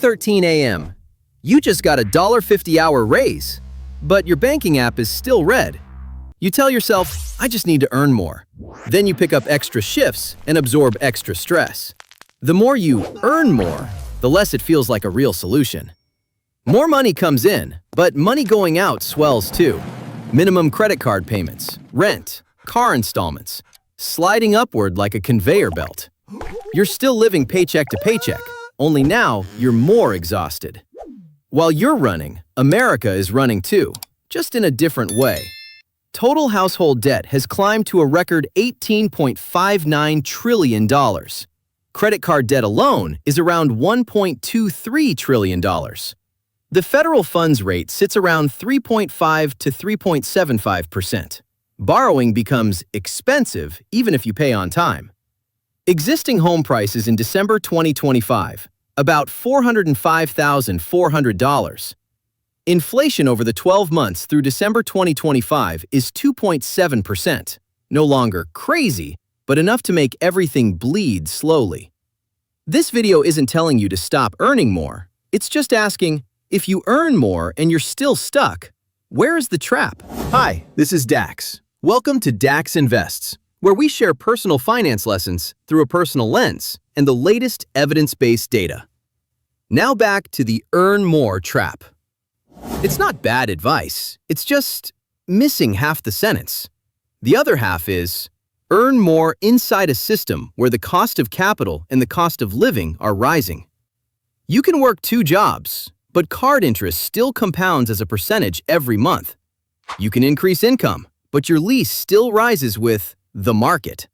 2:13 a.m. You just got a $1.50 hour raise, but your banking app is still red. You tell yourself, I just need to earn more. Then you pick up extra shifts and absorb extra stress. The more you earn more, the less it feels like a real solution. More money comes in, but money going out swells too. Minimum credit card payments, rent, car installments, sliding upward like a conveyor belt. You're still living paycheck to paycheck, only now you're more exhausted. While you're running, America is running too, just in a different way. Total household debt has climbed to a record $18.59 trillion. Credit card debt alone is around $1.23 trillion. The federal funds rate sits around 3.5 to 3.75%. Borrowing becomes expensive even if you pay on time. Existing home prices in December 2025, about $405,400. Inflation over the 12 months through December 2025 is 2.7%. No longer crazy, but enough to make everything bleed slowly. This video isn't telling you to stop earning more. It's just asking, if you earn more and you're still stuck, where is the trap? Hi, this is Dax. Welcome to Dax Invests, where we share personal finance lessons through a personal lens and the latest evidence-based data. Now back to the earn more trap. It's not bad advice, it's just missing half the sentence. The other half is, earn more inside a system where the cost of capital and the cost of living are rising. You can work 2 jobs, but card interest still compounds as a percentage every month. You can increase income, but your lease still rises with the market.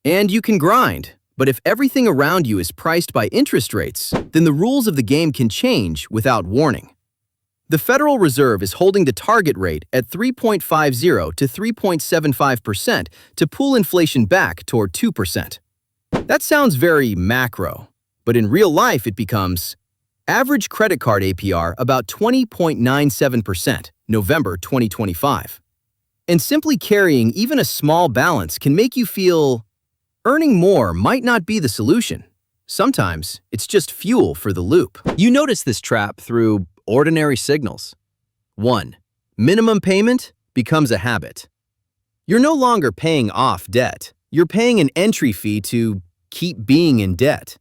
And you can grind, but if everything around you is priced by interest rates, then the rules of the game can change without warning. The Federal Reserve is holding the target rate at 3.50 to 3.75% to pull inflation back toward 2%. That sounds very macro, but in real life it becomes average credit card APR about 20.97%, November 2025. And simply carrying even a small balance can make you feel earning more might not be the solution. Sometimes it's just fuel for the loop. You notice this trap through ordinary signals. 1. Minimum payment becomes a habit. You're no longer paying off debt. You're paying an entry fee to keep being in debt.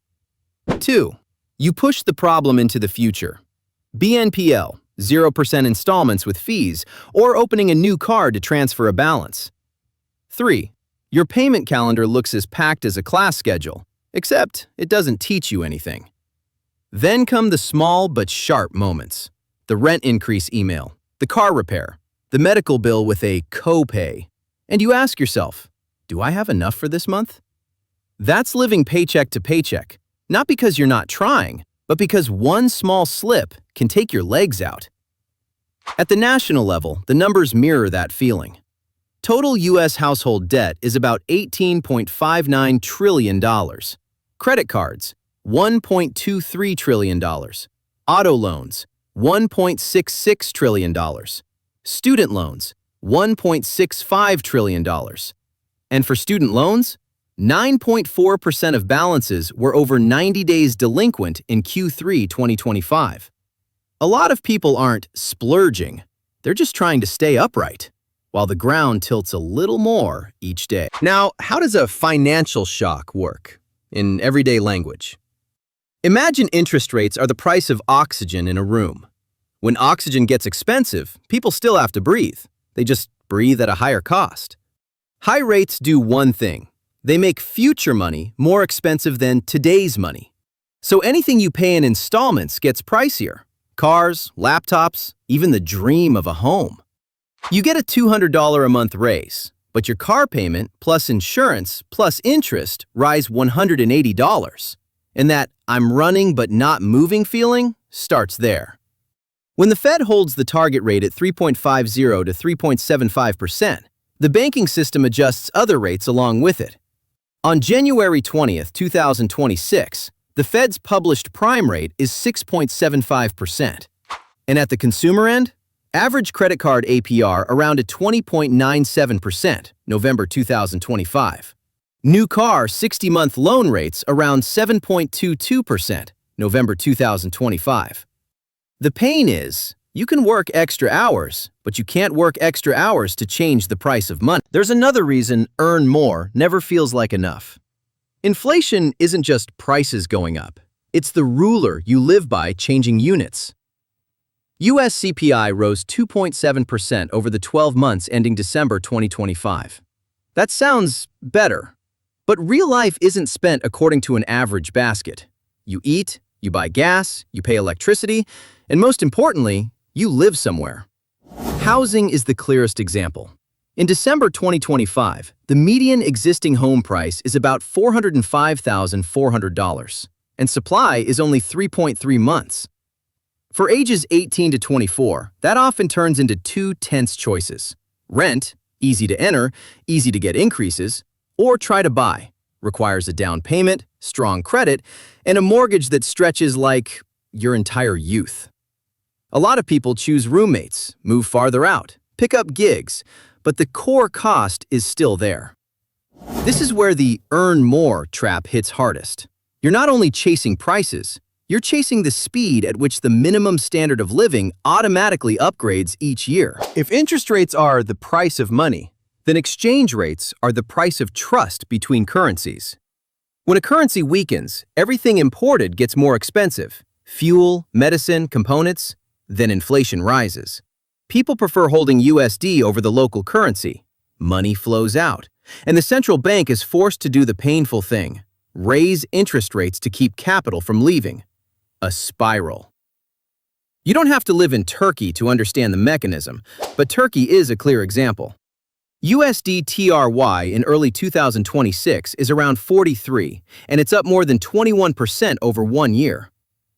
2. You push the problem into the future. BNPL, 0% installments with fees, or opening a new card to transfer a balance. 3. Your payment calendar looks as packed as a class schedule, except it doesn't teach you anything. Then come the small but sharp moments. The rent increase email, the car repair, the medical bill with a copay. And you ask yourself, do I have enough for this month? That's living paycheck to paycheck, not because you're not trying, but because one small slip can take your legs out. At the national level, the numbers mirror that feeling. Total U.S. household debt is about $18.59 trillion. Credit cards, $1.23 trillion. Auto loans, $1.66 trillion. Student loans, $1.65 trillion. And for student loans, 9.4% of balances were over 90 days delinquent in Q3 2025. A lot of people aren't splurging, they're just trying to stay upright, while the ground tilts a little more each day. Now, how does a financial shock work in everyday language? Imagine interest rates are the price of oxygen in a room. When oxygen gets expensive, people still have to breathe. They just breathe at a higher cost. High rates do one thing. They make future money more expensive than today's money. So anything you pay in installments gets pricier. Cars, laptops, even the dream of a home. You get a $200 a month raise, but your car payment plus insurance plus interest rise $180. And that I'm running but not moving feeling starts there. When the Fed holds the target rate at 3.50 to 3.75%, the banking system adjusts other rates along with it. On January 20th, 2026, the Fed's published prime rate is 6.75%. And at the consumer end, average credit card APR around at 20.97%, November 2025. New car 60-month loan rates around 7.22%, November 2025. The pain is, you can work extra hours, but you can't work extra hours to change the price of money. There's another reason earn more never feels like enough. Inflation isn't just prices going up. It's the ruler you live by changing units. U.S. CPI rose 2.7% over the 12 months ending December 2025. That sounds better. But real life isn't spent according to an average basket. You eat, you buy gas, you pay electricity, and most importantly, you live somewhere. Housing is the clearest example. In December 2025, the median existing home price is about $405,400, and supply is only 3.3 months. For ages 18 to 24, that often turns into two tense choices. Rent, easy to enter, easy to get increases, or try to buy, requires a down payment, strong credit, and a mortgage that stretches like your entire youth. A lot of people choose roommates, move farther out, pick up gigs, but the core cost is still there. This is where the earn more trap hits hardest. You're not only chasing prices, you're chasing the speed at which the minimum standard of living automatically upgrades each year. If interest rates are the price of money, then exchange rates are the price of trust between currencies. When a currency weakens, everything imported gets more expensive. Fuel, medicine, components, then inflation rises. People prefer holding USD over the local currency. Money flows out, and the central bank is forced to do the painful thing: raise interest rates to keep capital from leaving. A spiral. You don't have to live in Turkey to understand the mechanism, but Turkey is a clear example. USD TRY in early 2026 is around 43, and it's up more than 21% over 1 year.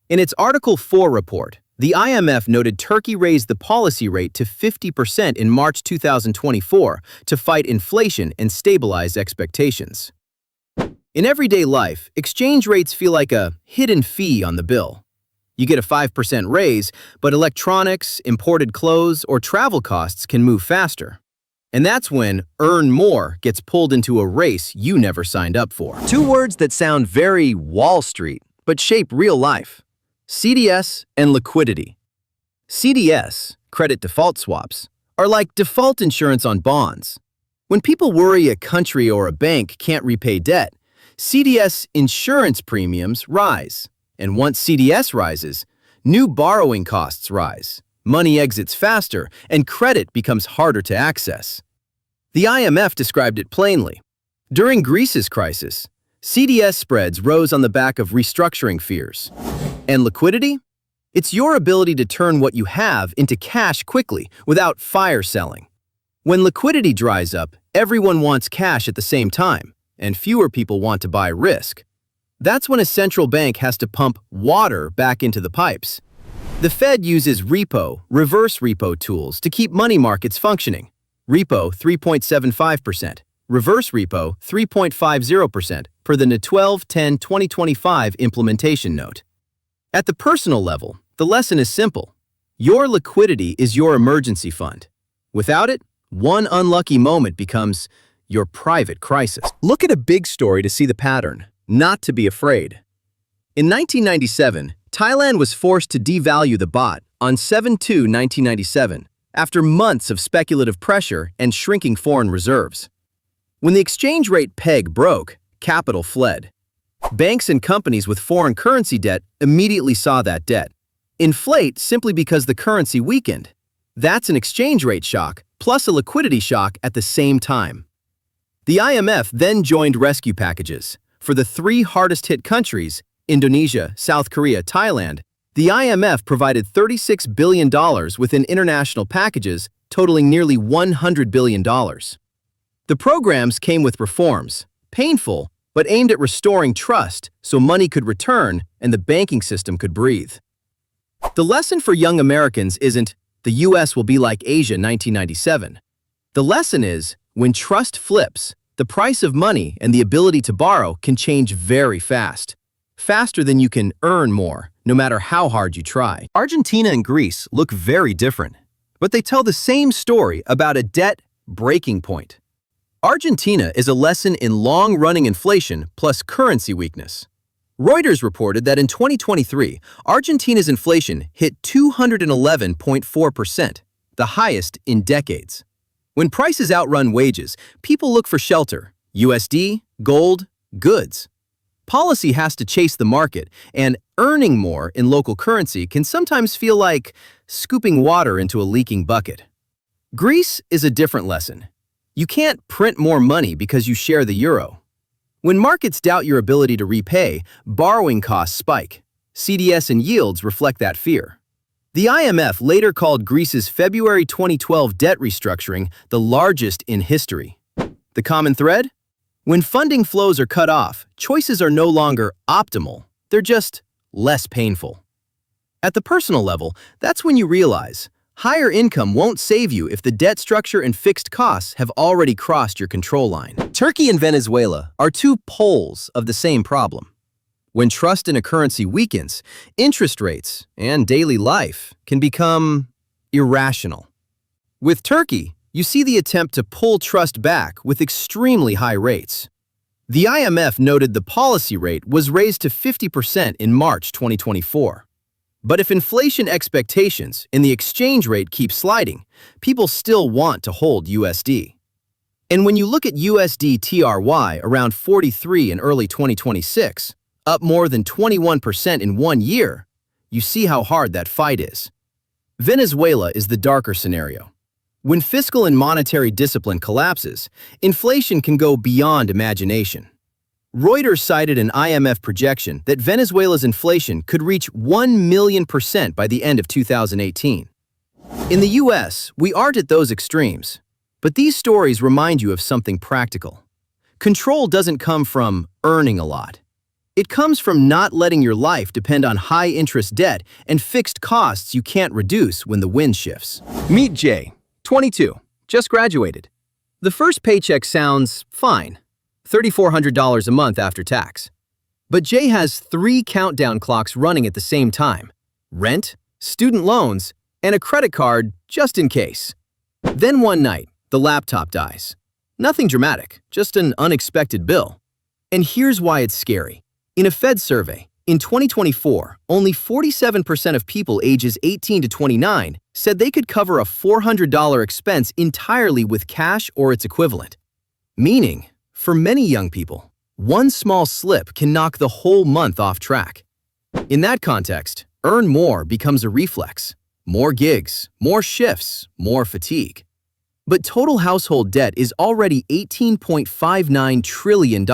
In its Article 4 report, the IMF noted Turkey raised the policy rate to 50% in March 2024 to fight inflation and stabilize expectations. In everyday life, exchange rates feel like a hidden fee on the bill. You get a 5% raise, but electronics, imported clothes, or travel costs can move faster. And that's when earn more gets pulled into a race you never signed up for. Two words that sound very Wall Street, but shape real life: CDS and liquidity. CDS, credit default swaps, are like default insurance on bonds. When people worry a country or a bank can't repay debt, CDS insurance premiums rise. And once CDS rises, new borrowing costs rise. Money exits faster, and credit becomes harder to access. The IMF described it plainly. During Greece's crisis, CDS spreads rose on the back of restructuring fears. And liquidity? It's your ability to turn what you have into cash quickly without fire selling. When liquidity dries up, everyone wants cash at the same time, and fewer people want to buy risk. That's when a central bank has to pump water back into the pipes. The Fed uses repo, reverse repo tools to keep money markets functioning. Repo 3.75%, reverse repo 3.50% per the NA 12-10-2025 implementation note. At the personal level, the lesson is simple. Your liquidity is your emergency fund. Without it, one unlucky moment becomes your private crisis. Look at a big story to see the pattern, not to be afraid. In 1997, Thailand was forced to devalue the baht on 7/2/1997 after months of speculative pressure and shrinking foreign reserves. When the exchange rate peg broke, capital fled. Banks and companies with foreign currency debt immediately saw that debt inflate simply because the currency weakened. That's an exchange rate shock plus a liquidity shock at the same time. The IMF then joined rescue packages. For the three hardest-hit countries, Indonesia, South Korea, Thailand, the IMF provided $36 billion within international packages totaling nearly $100 billion. The programs came with reforms, painful, but aimed at restoring trust so money could return and the banking system could breathe. The lesson for young Americans isn't, the U.S. will be like Asia 1997. The lesson is, when trust flips, the price of money and the ability to borrow can change very fast. Faster than you can earn more, no matter how hard you try. Argentina and Greece look very different, but they tell the same story about a debt breaking point. Argentina is a lesson in long-running inflation plus currency weakness. Reuters reported that in 2023, Argentina's inflation hit 211.4%, the highest in decades. When prices outrun wages, people look for shelter: USD, gold, goods. Policy has to chase the market, and earning more in local currency can sometimes feel like scooping water into a leaking bucket. Greece is a different lesson. You can't print more money because you share the euro. When markets doubt your ability to repay, borrowing costs spike. CDS and yields reflect that fear. The IMF later called Greece's February 2012 debt restructuring the largest in history. The common thread? When funding flows are cut off, choices are no longer optimal, they're just less painful. At the personal level, that's when you realize higher income won't save you if the debt structure and fixed costs have already crossed your control line. Turkey and Venezuela are two poles of the same problem. When trust in a currency weakens, interest rates and daily life can become irrational. With Turkey, you see the attempt to pull trust back with extremely high rates. The IMF noted the policy rate was raised to 50% in March 2024. But if inflation expectations and the exchange rate keep sliding, people still want to hold USD. And when you look at USD TRY around 43 in early 2026, up more than 21% in 1 year, you see how hard that fight is. Venezuela is the darker scenario. When fiscal and monetary discipline collapses, inflation can go beyond imagination. Reuters cited an IMF projection that Venezuela's inflation could reach 1,000,000% by the end of 2018. In the US, we aren't at those extremes, but these stories remind you of something practical. Control doesn't come from earning a lot. It comes from not letting your life depend on high-interest debt and fixed costs you can't reduce when the wind shifts. Meet Jay, 22, just graduated. The first paycheck sounds fine, $3,400 a month after tax. But Jay has 3 countdown clocks running at the same time: rent, student loans, and a credit card just in case. Then one night, the laptop dies. Nothing dramatic, just an unexpected bill. And here's why it's scary. In a Fed survey, in 2024, only 47% of people ages 18 to 29 said they could cover a $400 expense entirely with cash or its equivalent. Meaning, for many young people, one small slip can knock the whole month off track. In that context, earn more becomes a reflex. More gigs, more shifts, more fatigue. But total household debt is already $18.59 trillion.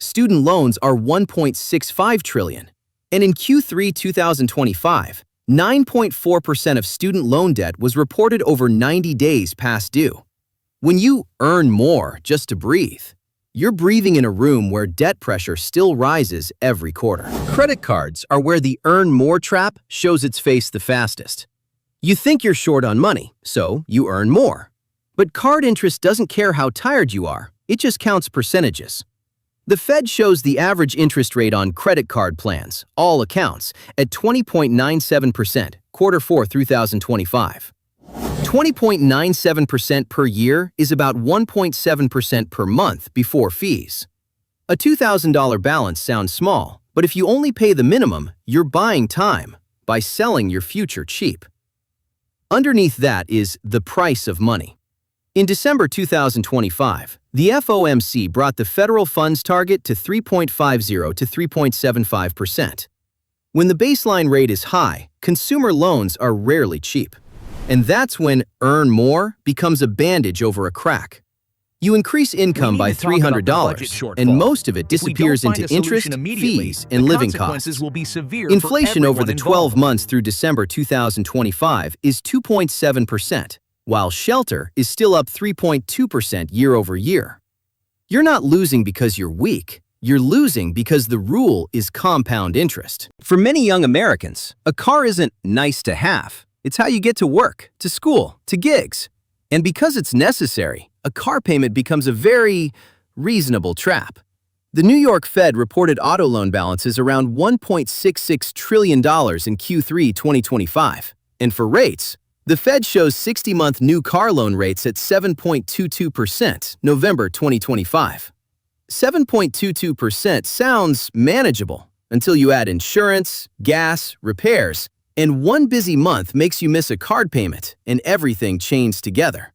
Student loans are $1.65 trillion. And in Q3 2025, 9.4% of student loan debt was reported over 90 days past due. When you earn more just to breathe, you're breathing in a room where debt pressure still rises every quarter. Credit cards are where the earn more trap shows its face the fastest. You think you're short on money, so you earn more. But card interest doesn't care how tired you are, it just counts percentages. The Fed shows the average interest rate on credit card plans, all accounts, at 20.97%, Q4 2025. 20.97% per year is about 1.7% per month before fees. A $2,000 balance sounds small, but if you only pay the minimum, you're buying time by selling your future cheap. Underneath that is the price of money. In December 2025, the FOMC brought the federal funds target to 3.50 to 3.75%. When the baseline rate is high, consumer loans are rarely cheap. And that's when earn more becomes a bandage over a crack. You increase income by $300, and most of it disappears into interest, fees, and living costs. Inflation over the 12 months through December 2025 is 2.7%, while shelter is still up 3.2% year over year. You're not losing because you're weak. You're losing because the rule is compound interest. For many young Americans, a car isn't nice to have. It's how you get to work, to school, to gigs. And because it's necessary, a car payment becomes a very reasonable trap. The New York Fed reported auto loan balances around $1.66 trillion in Q3 2025. And for rates, the Fed shows 60-month new car loan rates at 7.22% November 2025. 7.22% sounds manageable, until you add insurance, gas, repairs, and one busy month makes you miss a card payment and everything chains together.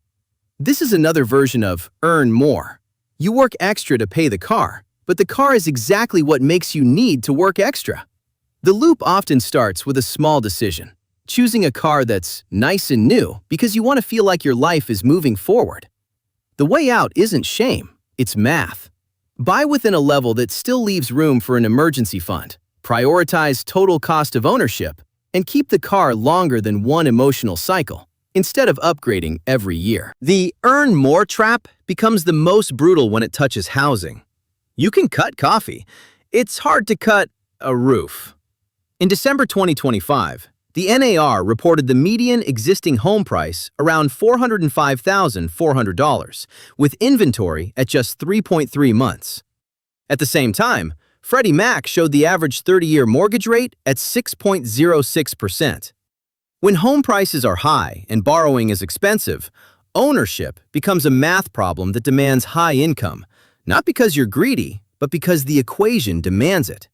This is another version of earn more. You work extra to pay the car, but the car is exactly what makes you need to work extra. The loop often starts with a small decision, choosing a car that's nice and new because you want to feel like your life is moving forward. The way out isn't shame, it's math. Buy within a level that still leaves room for an emergency fund, prioritize total cost of ownership, and keep the car longer than one emotional cycle, instead of upgrading every year. The earn more trap becomes the most brutal when it touches housing. You can cut coffee. It's hard to cut a roof. In December 2025, the NAR reported the median existing home price around $405,400, with inventory at just 3.3 months. At the same time, Freddie Mac showed the average 30-year mortgage rate at 6.06%. When home prices are high and borrowing is expensive, ownership becomes a math problem that demands high income, not because you're greedy, but because the equation demands it.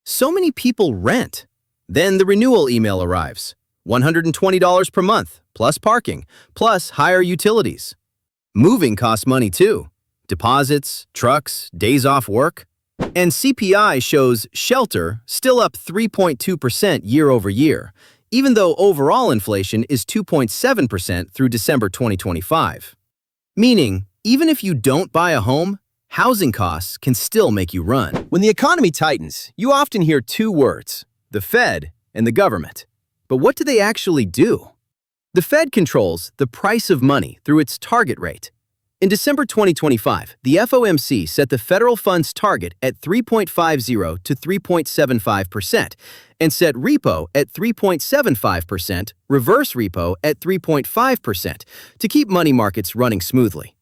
So many people rent. Then the renewal email arrives. $120 per month, plus parking, plus higher utilities. Moving costs money too. Deposits, trucks, days off work. And CPI shows shelter still up 3.2% year over year, even though overall inflation is 2.7% through December 2025. Meaning, even if you don't buy a home, housing costs can still make you run. When the economy tightens, you often hear two words: the Fed and the government. But what do they actually do? The Fed controls the price of money through its target rate. In December 2025, the FOMC set the federal funds target at 3.50 to 3.75% and set repo at 3.75%, reverse repo at 3.5% to keep money markets running smoothly.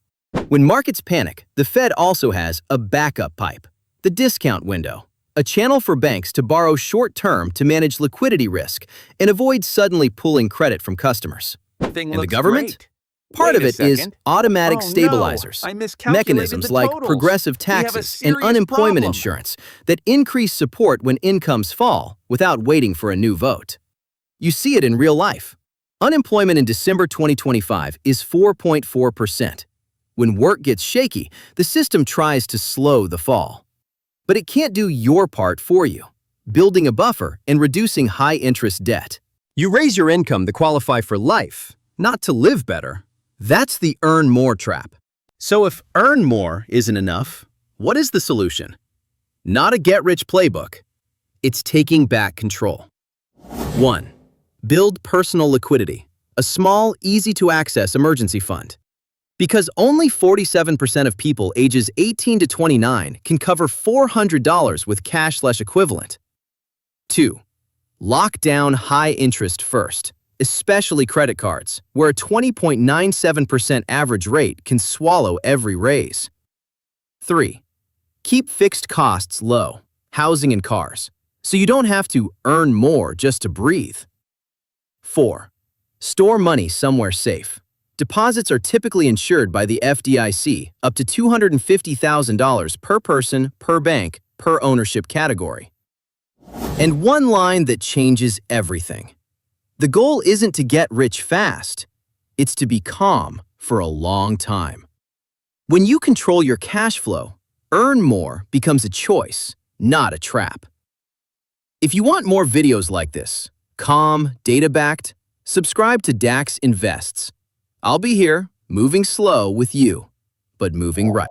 When markets panic, the Fed also has a backup pipe, the discount window, a channel for banks to borrow short-term to manage liquidity risk and avoid suddenly pulling credit from customers. And the government? Great. Part Wait of it a is second. automatic Oh, no. stabilizers, I miscalculated mechanisms the like totals. progressive We have a taxes and serious unemployment problem. insurance that increase support when incomes fall without waiting for a new vote. You see it in real life. Unemployment in December 2025 is 4.4%. When work gets shaky, the system tries to slow the fall. But it can't do your part for you, building a buffer and reducing high-interest debt. You raise your income to qualify for life, not to live better. That's the earn more trap. So if earn more isn't enough, what is the solution? Not a get-rich playbook. It's taking back control. 1. Build personal liquidity, a small, easy-to-access emergency fund. Because only 47% of people ages 18 to 29 can cover $400 with cash/equivalent. 2. Lock down high interest first, especially credit cards, where a 20.97% average rate can swallow every raise. 3. Keep fixed costs low, housing and cars, so you don't have to earn more just to breathe. 4. Store money somewhere safe. Deposits are typically insured by the FDIC up to $250,000 per person, per bank, per ownership category. And one line that changes everything. The goal isn't to get rich fast. It's to be calm for a long time. When you control your cash flow, earn more becomes a choice, not a trap. If you want more videos like this, calm, data-backed, subscribe to Dax Invests. I'll be here, moving slow with you, but moving right.